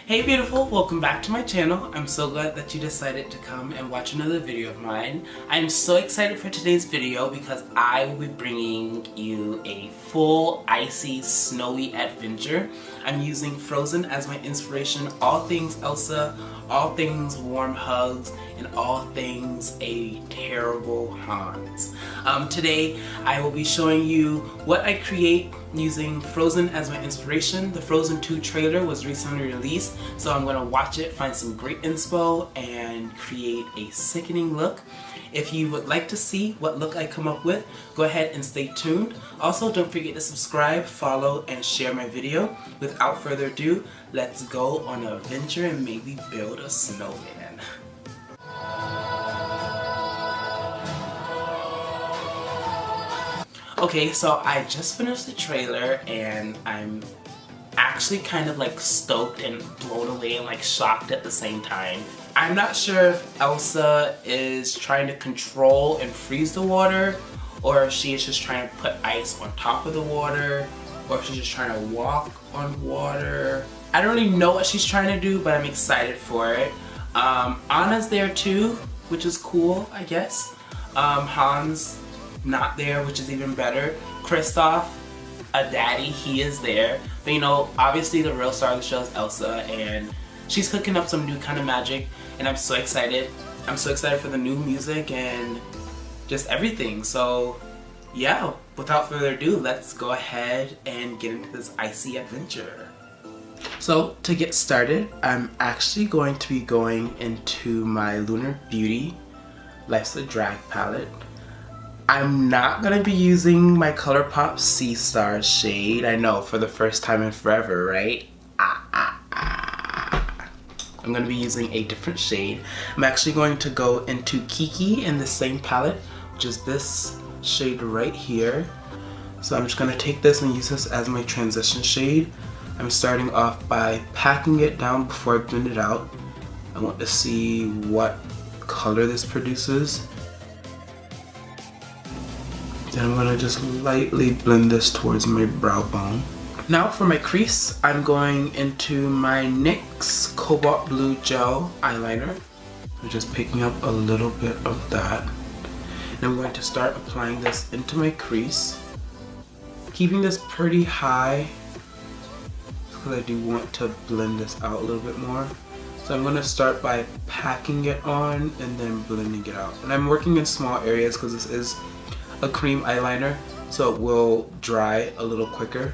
Hey beautiful, welcome back to my channel. I'm so glad that you decided to come and watch another video of mine. I'm so excited for today's video because I will be bringing you a full icy snowy adventure. I'm using Frozen as my inspiration, all things Elsa, all things warm hugs, and all things a terrible Hans. Today I will be showing you what I create using Frozen as my inspiration. The Frozen 2 trailer was recently released, so I'm gonna watch it, find some great inspo, and create a sickening look. If you would like to see what look I come up with, go ahead and stay tuned. Also, don't forget to subscribe, follow, and share my video. Without further ado, let's go on an adventure and maybe build a snowman. Okay, so I just finished the trailer and I'm actually kind of like stoked and blown away and like shocked at the same time. I'm not sure if Elsa is trying to control and freeze the water, or if she is just trying to put ice on top of the water, or if she's just trying to walk on water. I don't really know what she's trying to do, but I'm excited for it. Anna's there too, which is cool, I guess. Hans not there, which is even better. Kristoff, a daddy, he is there. But you know, obviously the real star of the show is Elsa, and she's cooking up some new kind of magic, and I'm so excited. I'm so excited for the new music and just everything. So yeah, without further ado, let's go ahead and get into this icy adventure. So to get started, I'm actually going to be going into my Lunar Beauty Life's a Drag palette. I'm not going to be using my ColourPop Sea Star shade. I know, for the first time in forever, right? I'm going to be using a different shade. I'm actually going to go into Kiki in the same palette, which is this shade right here. So I'm just going to take this and use this as my transition shade. I'm starting off by packing it down before I blend it out. I want to see what color this produces. Then I'm going to just lightly blend this towards my brow bone. Now for my crease, I'm going into my NYX Cobalt Blue Gel Eyeliner. I'm just picking up a little bit of that. And I'm going to start applying this into my crease. Keeping this pretty high because I do want to blend this out a little bit more. So I'm going to start by packing it on and then blending it out. And I'm working in small areas because this is a cream eyeliner, so it will dry a little quicker.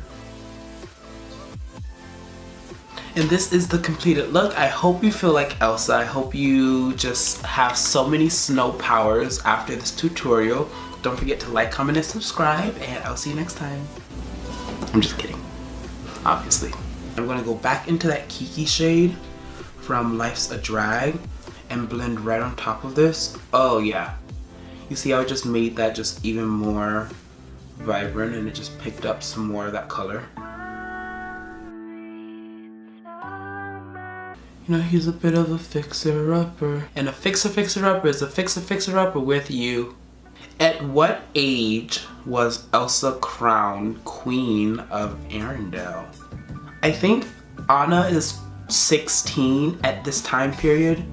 And this is the completed look. I hope you feel like Elsa. I hope you just have so many snow powers after this tutorial. Don't forget to like, comment, and subscribe, and I'll see you next time. I'm just kidding, obviously. I'm gonna go back into that Kiki shade from Life's a Drag and blend right on top of this. Oh yeah. You see how I just made that just even more vibrant, and it just picked up some more of that color. You know, he's a bit of a fixer-upper. And a fixer-fixer-upper is a fixer-fixer-upper with you. At what age was Elsa crowned Queen of Arendelle? I think Anna is 16 at this time period,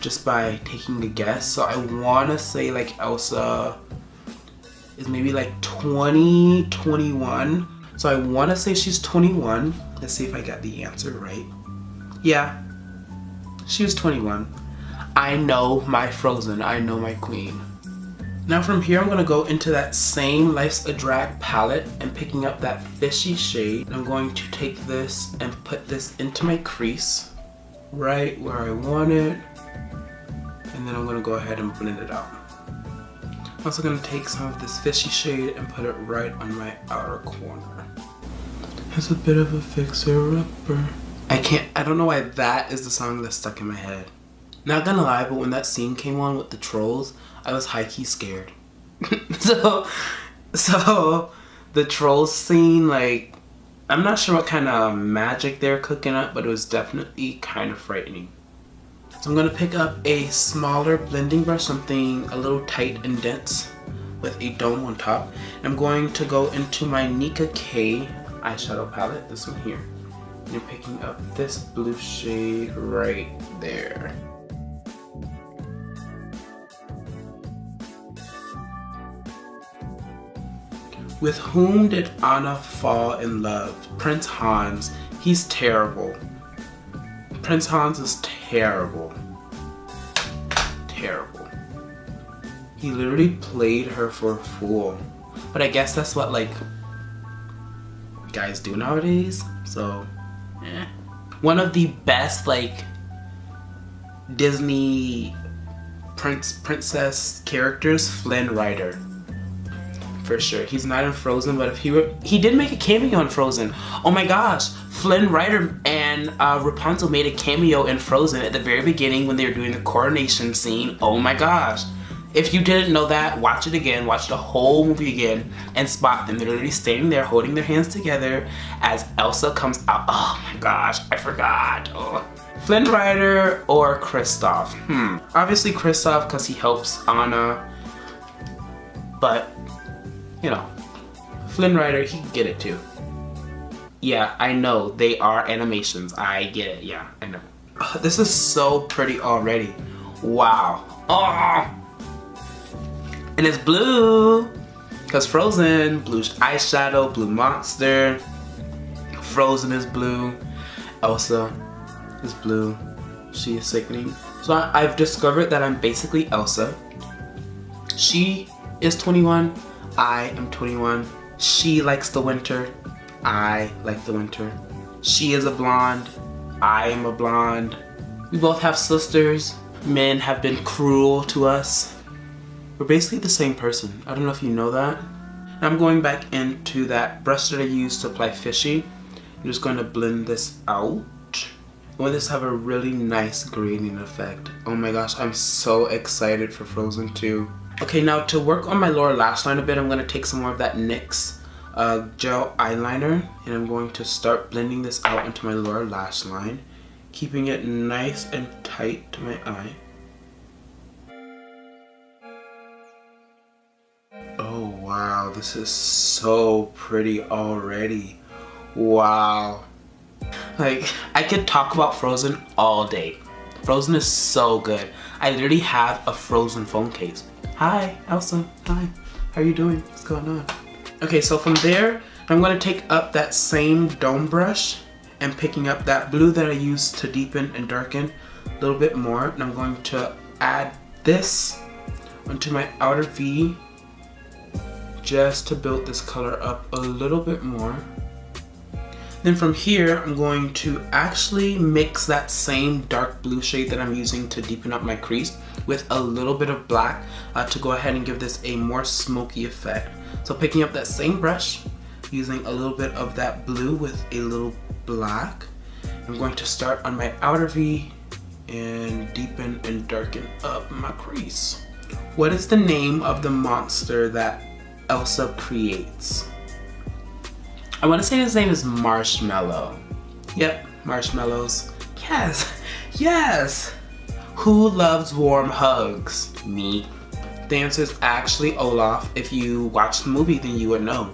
just by taking a guess. So I want to say like Elsa is maybe like 20, 21. So I want to say she's 21. Let's see if I got the answer right. Yeah, she was 21. I know my Frozen, I know my queen. Now from here I'm going to go into that same Life's a Drag palette and picking up that fishy shade. And I'm going to take this and put this into my crease right where I want it. And then I'm going to go ahead and blend it out. I'm also going to take some of this fishy shade and put it right on my outer corner. It's a bit of a fixer-upper. I don't know why that is the song that's stuck in my head. Not gonna lie, but when that scene came on with the trolls, I was high-key scared. So the trolls scene, like, I'm not sure what kind of magic they're cooking up, but it was definitely kind of frightening. So I'm going to pick up a smaller blending brush, something a little tight and dense with a dome on top. And I'm going to go into my Nika K eyeshadow palette, this one here. You're picking up this blue shade right there. With whom did Anna fall in love? Prince Hans. He's terrible. Prince Hans is terrible. Terrible. He literally played her for a fool. But I guess that's what like guys do nowadays. So, eh. One of the best like Disney princess characters, Flynn Rider. For sure. He's not in Frozen, but if he did make a cameo in Frozen. Oh my gosh, Flynn Rider and Rapunzel made a cameo in Frozen at the very beginning when they were doing the coronation scene. Oh my gosh. If you didn't know that, watch it again, watch the whole movie again, and spot them. They're literally standing there holding their hands together as Elsa comes out. Oh my gosh, I forgot. Oh. Flynn Rider or Kristoff? Obviously Kristoff because he helps Anna, but you know, Flynn Rider, he can get it too. Yeah, I know, they are animations. I get it, yeah, I know. Oh, this is so pretty already. Wow. Oh! And it's blue! Because Frozen, blue eyeshadow, blue monster. Frozen is blue. Elsa is blue. She is sickening. So I've discovered that I'm basically Elsa. She is 21. I am 21. She likes the winter. I like the winter. She is a blonde. I am a blonde. We both have sisters. Men have been cruel to us. We're basically the same person. I don't know if you know that. Now I'm going back into that brush that I used to apply fishy. I'm just going to blend this out. I want this to have a really nice gradient effect. Oh my gosh, I'm so excited for Frozen 2. Okay, now to work on my lower lash line a bit, I'm going to take some more of that NYX gel eyeliner, and I'm going to start blending this out into my lower lash line, keeping it nice and tight to my eye. Oh wow, this is so pretty already. Wow. Like, I could talk about Frozen all day. Frozen is so good. I literally have a Frozen phone case. Hi, Elsa. Hi. How are you doing? What's going on? Okay, so from there, I'm going to take up that same dome brush and picking up that blue that I used to deepen and darken a little bit more. And I'm going to add this onto my outer V just to build this color up a little bit more. Then from here, I'm going to actually mix that same dark blue shade that I'm using to deepen up my crease with a little bit of black to go ahead and give this a more smoky effect. So picking up that same brush, using a little bit of that blue with a little black, I'm going to start on my outer V and deepen and darken up my crease. What is the name of the monster that Elsa creates? I want to say his name is Marshmallow. Yep, marshmallows. Yes, yes! Who loves warm hugs? Me. The answer is actually Olaf. If you watch the movie, then you would know.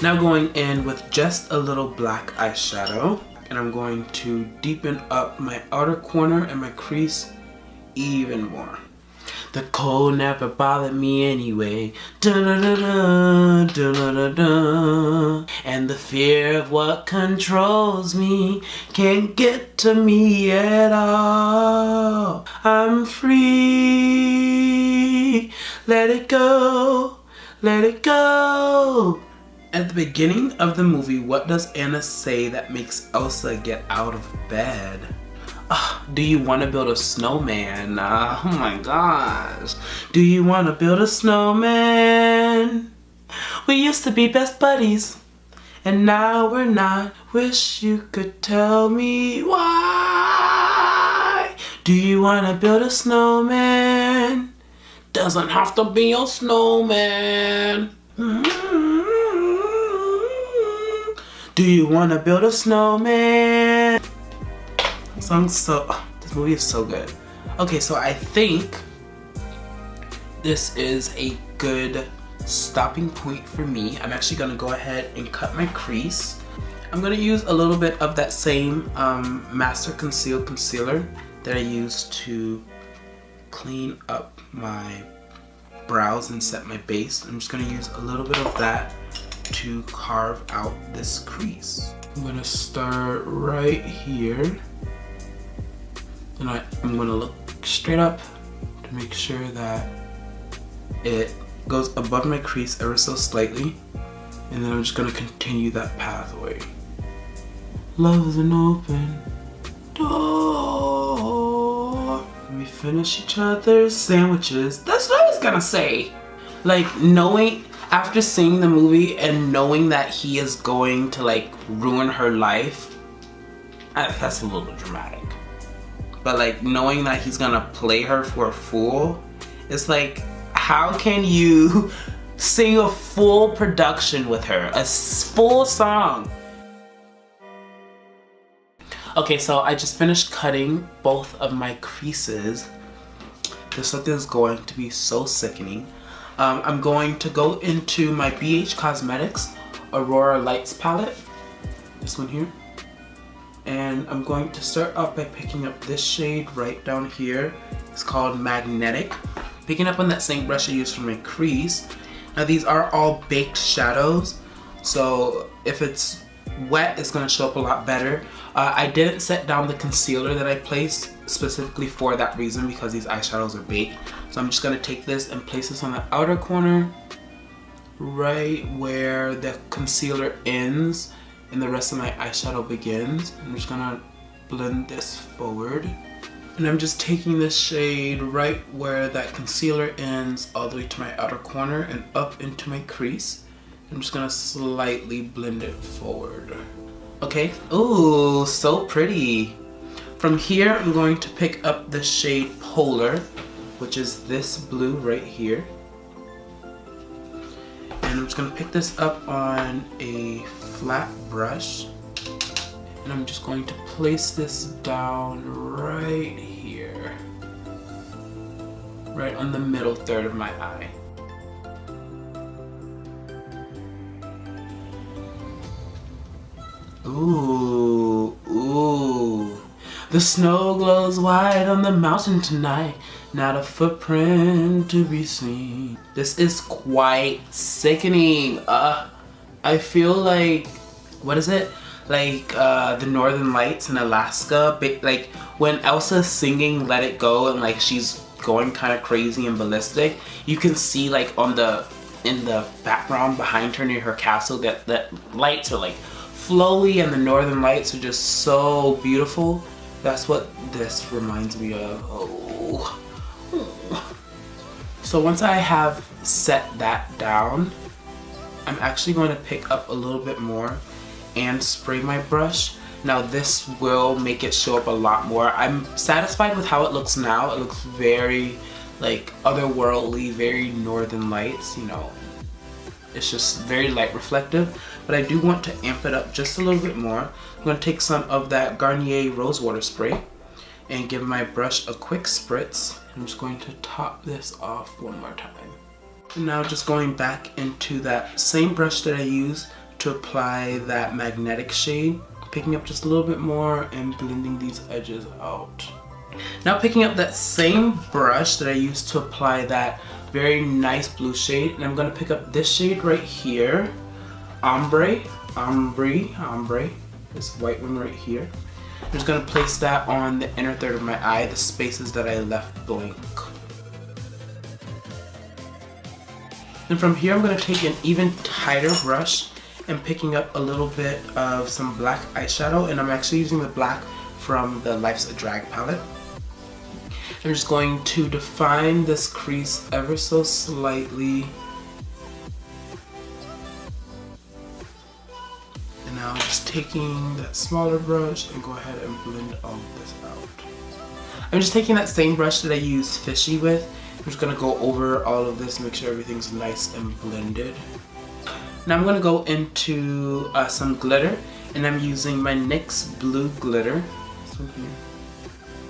Now going in with just a little black eyeshadow, and I'm going to deepen up my outer corner and my crease even more. The cold never bothered me anyway. Da-da-da-da, da-da-da-da. And the fear of what controls me can't get to me at all. I'm free. Let it go. Let it go. At the beginning of the movie, what does Anna say that makes Elsa get out of bed? Do you want to build a snowman? Oh my gosh. Do you want to build a snowman? We used to be best buddies, and now we're not. Wish you could tell me why. Do you want to build a snowman? Doesn't have to be a snowman. Do you want to build a snowman? This movie is so good. Okay, so I think this is a good stopping point for me. I'm actually gonna go ahead and cut my crease. I'm gonna use a little bit of that same Master Conceal Concealer that I used to clean up my brows and set my base. I'm just gonna use a little bit of that to carve out this crease. I'm gonna start right here, and I'm gonna look straight up to make sure that it goes above my crease ever so slightly, and then I'm just gonna continue that pathway. Love is an open door. We finish each other's sandwiches. That's what I was gonna say. Like, knowing, after seeing the movie and knowing that he is going to like ruin her life, that's a little dramatic. But like, knowing that he's gonna play her for a fool, it's like, how can you sing a full production with her, a full song? Okay, so I just finished cutting both of my creases. This look is going to be so sickening. I'm going to go into my BH Cosmetics Aurora Lights palette, this one here. And I'm going to start off by picking up this shade right down here. It's called Magnetic. Picking up on that same brush I used for my crease. Now these are all baked shadows, so if it's wet, it's gonna show up a lot better. I didn't set down the concealer that I placed specifically for that reason, because these eyeshadows are baked. So I'm just gonna take this and place this on the outer corner, right where the concealer ends and the rest of my eyeshadow begins. I'm just gonna blend this forward. And I'm just taking this shade right where that concealer ends all the way to my outer corner and up into my crease. I'm just gonna slightly blend it forward. Okay, ooh, so pretty. From here, I'm going to pick up the shade Polar, which is this blue right here. And I'm just gonna pick this up on a flat brush. And I'm just going to place this down right here. Right on the middle third of my eye. Ooh, ooh. The snow glows white on the mountain tonight. Not a footprint to be seen. This is quite sickening. I feel like, what is it? Like the Northern Lights in Alaska. Like when Elsa's singing Let It Go and like she's going kind of crazy and ballistic, you can see like in the background behind her near her castle that lights are like flowy, and the Northern Lights are just so beautiful. That's what this reminds me of. Oh. So once I have set that down, I'm actually going to pick up a little bit more and spray my brush. Now this will make it show up a lot more. I'm satisfied with how it looks now. It looks very like otherworldly, very Northern Lights, you know. It's just very light reflective, but I do want to amp it up just a little bit more. I'm going to take some of that Garnier Rose Water Spray and give my brush a quick spritz. I'm just going to top this off one more time. And now just going back into that same brush that I used to apply that magnetic shade, picking up just a little bit more and blending these edges out. Now picking up that same brush that I used to apply that very nice blue shade, and I'm going to pick up this shade right here, Ombre, this white one right here. I'm just going to place that on the inner third of my eye, the spaces that I left blank. And from here I'm going to take an even tighter brush and picking up a little bit of some black eyeshadow, and I'm actually using the black from the Life's a Drag palette. I'm just going to define this crease ever so slightly. And now I'm just taking that smaller brush and go ahead and blend all of this out. I'm just taking that same brush that I used Fishy with. I'm just going to go over all of this and make sure everything's nice and blended. Now I'm going to go into some glitter, and I'm using my NYX Blue Glitter. This one here.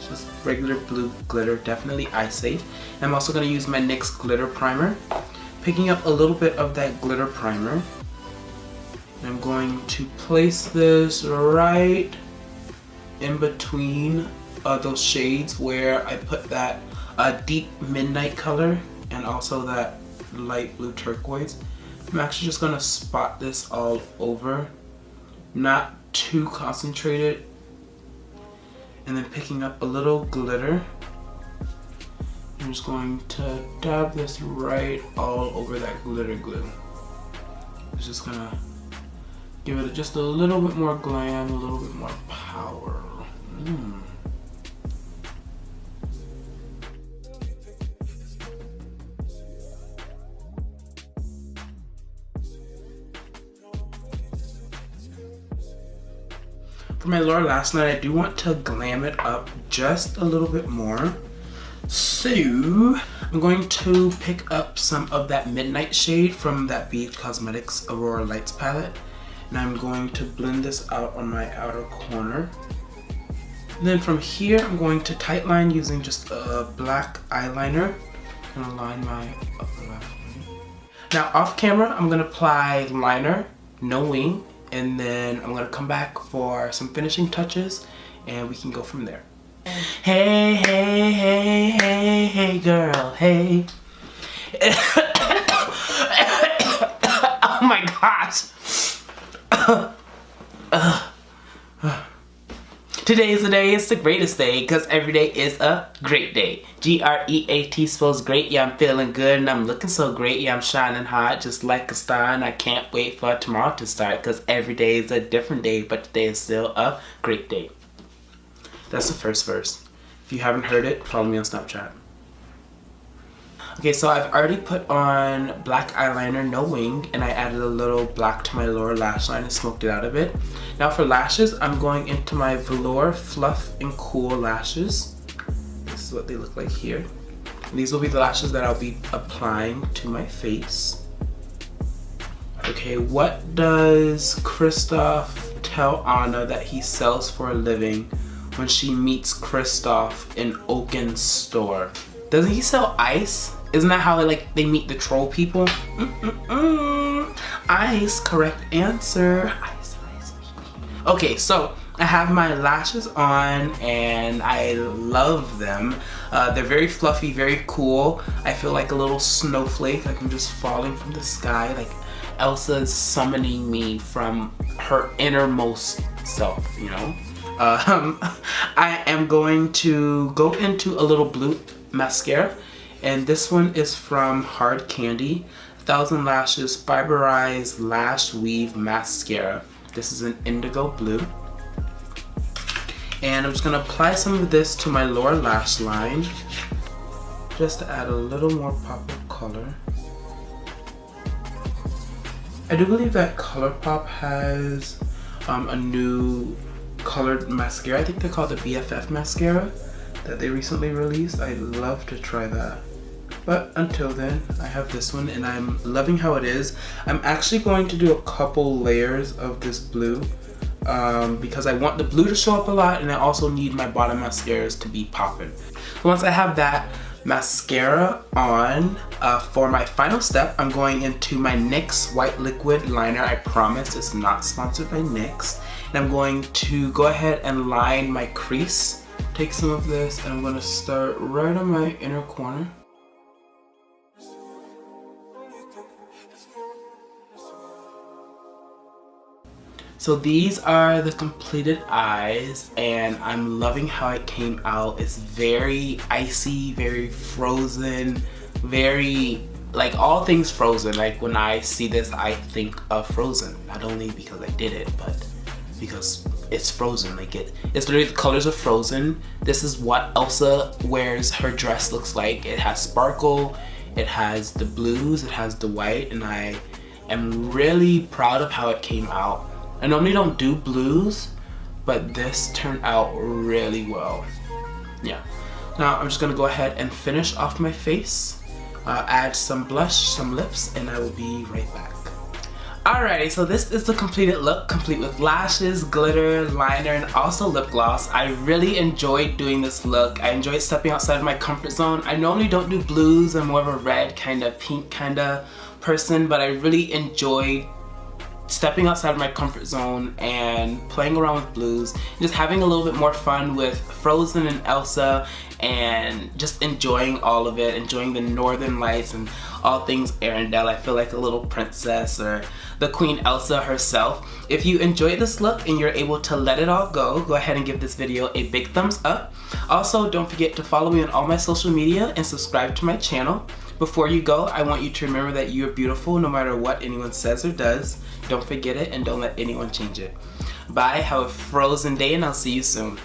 Just regular blue glitter, definitely eye safe. I'm also going to use my NYX Glitter Primer. Picking up a little bit of that glitter primer I'm going to place this right in between those shades where I put that deep midnight color and also that light blue turquoise. I'm actually just gonna spot this all over, not too concentrated, and then picking up a little glitter. I'm just going to dab this right all over that glitter glue. It's just gonna give it just a little bit more glam, a little bit more power. For my lower lash line, I do want to glam it up just a little bit more. So I'm going to pick up some of that midnight shade from that BH Cosmetics Aurora Lights palette, and I'm going to blend this out on my outer corner. And then from here, I'm going to tightline using just a black eyeliner. I'm gonna line my upper lash line. Now off camera, I'm gonna apply liner, no wing, and then I'm gonna come back for some finishing touches and we can go from there. Hey, hey, hey, hey, hey, girl, hey. Oh my gosh. Today is the day, it's the greatest day, because every day is a great day. G-R-E-A-T spells great, yeah, I'm feeling good and I'm looking so great, yeah, I'm shining hot just like a star, and I can't wait for tomorrow to start, because every day is a different day, but today is still a great day. That's the first verse. If you haven't heard it, follow me on Snapchat. Okay, so I've already put on black eyeliner, no wing, and I added a little black to my lower lash line and smoked it out a bit. Now for lashes, I'm going into my Velour Fluff and Cool lashes. This is what they look like here. And these will be the lashes that I'll be applying to my face. Okay, what does Christoph tell Anna that he sells for a living when she meets Christoph in Oaken's store? Doesn't he sell ice? Isn't that how they meet the troll people? Ice, correct answer. Ice. Okay, so I have my lashes on and I love them. They're very fluffy, very cool. I feel like a little snowflake, like I'm just falling from the sky, like Elsa is summoning me from her innermost self, you know? I am going to go into a little blue mascara, and this one is from Hard Candy 1000 Lashes Fiberized Lash Weave Mascara. This is an indigo blue, and I'm just gonna apply some of this to my lower lash line just to add a little more pop of color. I do believe that ColourPop has a new colored mascara. I think they call it the BFF mascara that they recently released. I'd love to try that. But until then, I have this one and I'm loving how it is. I'm actually going to do a couple layers of this blue because I want the blue to show up a lot, and I also need my bottom mascaras to be popping. So once I have that mascara on, for my final step, I'm going into my NYX White Liquid Liner. I promise it's not sponsored by NYX. And I'm going to go ahead and line my crease. Take some of this and I'm going to start right on my inner corner. So these are the completed eyes and I'm loving how it came out. It's very icy, very frozen, very like all things Frozen. Like when I see this, I think of Frozen. Not only because I did it, but because it's Frozen. Like it's literally the colors of Frozen. This is what Elsa wears her dress looks like. It has sparkle, it has the blues, it has the white, and I am really proud of how it came out. I normally don't do blues, but this turned out really well. Yeah. Now I'm just gonna go ahead and finish off my face, add some blush, some lips, and I will be right back. Alrighty, so this is the completed look, complete with lashes, glitter, liner, and also lip gloss. I really enjoyed doing this look. I enjoyed stepping outside of my comfort zone. I normally don't do blues. I'm more of a red, kind of pink kind of person, but I really enjoyed stepping outside of my comfort zone and playing around with blues, just having a little bit more fun with Frozen and Elsa, and just enjoying all of it, enjoying the northern lights and all things Arendelle. I feel like a little princess, or the Queen Elsa herself. If you enjoyed this look and you're able to let it all go ahead and give this video a big thumbs up. Also, don't forget to follow me on all my social media and subscribe to my channel. Before you go, I want you to remember that you're beautiful no matter what anyone says or does. Don't forget it, and don't let anyone change it. Bye, have a Frozen day, and I'll see you soon.